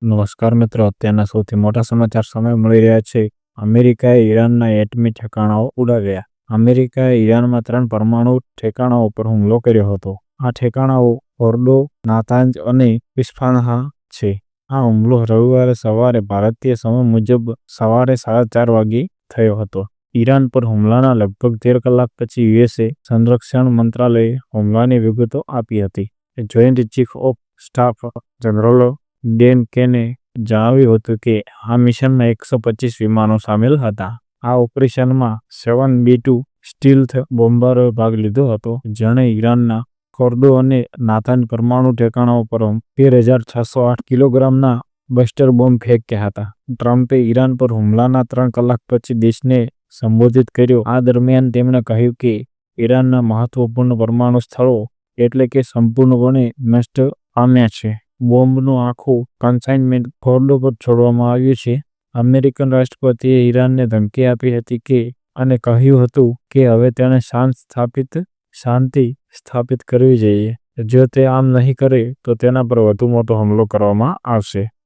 નમસ્કાર મિત્રો, અત્યારના સૌથી મોટા સમાચાર સામે મળી રહ્યા છે. અમેરિકાએ ઈરાનના એટમી ઠેકાણાઓ ઉડાવ્યા. અમેરિકાએ ઈરાનમાં 3 પરમાણુ ઠેકાણાઓ પર હુમલો કર્યો હતો. આ ઠેકાણાઓ ફોર્ડો, નાતાંજ અને ઇસ્ફાહાન છે. આ હુમલો રવિવારે સવારે ભારતીય સમય મુજબ સવારે 4:30 વાગે થયો હતો. ઈરાન પર હુમલાના લગભગ 13 કલાક પછી યુએસે સંરક્ષણ મંત્રાલયે હુમલાની વિગતો આપી હતી. Joint chief of staff general Dan કેને જણાવ્યું હતું કે આ મિશનમાં 125 વિમાનો સામેલ હતા. આ ઓપરેશનમાં 7B-2 સ્ટીલ્થ બોમ્બરોએ ભાગ લીધો હતો, જેણે ઈરાનના ફોર્ડો અને નાતાંજ પરમાણુ ઠેકાણાઓ પર 13,608 કિલોગ્રામના બસ્ટર બોમ્બ ફેંક્યા હતા. ટ્રમ્પે ઈરાન પર હુમલાના 3 કલાક પછી દેશને સંબોધિત કર્યો. આ દરમિયાન તેમણે કહ્યું કે ઈરાનના મહત્વપૂર્ણ પરમાણુ સ્થળો એટલે કે સંપૂર્ણપણે નષ્ટ પામ્યા છે. બોમ્બનું આખું કન્સાઇનમેન્ટ ફોર્ડો પર છોડવામાં આવ્યું છે. અમેરિકન રાષ્ટ્રપતિએ ઈરાનને ધમકી આપી હતી કે અને કહ્યું હતું કે હવે તેણે શાંતિ સ્થાપિત કરવી જોઈએ. જો તે આમ નહીં કરે તો તેના પર વધુ મોટો હુમલો કરવામાં આવશે.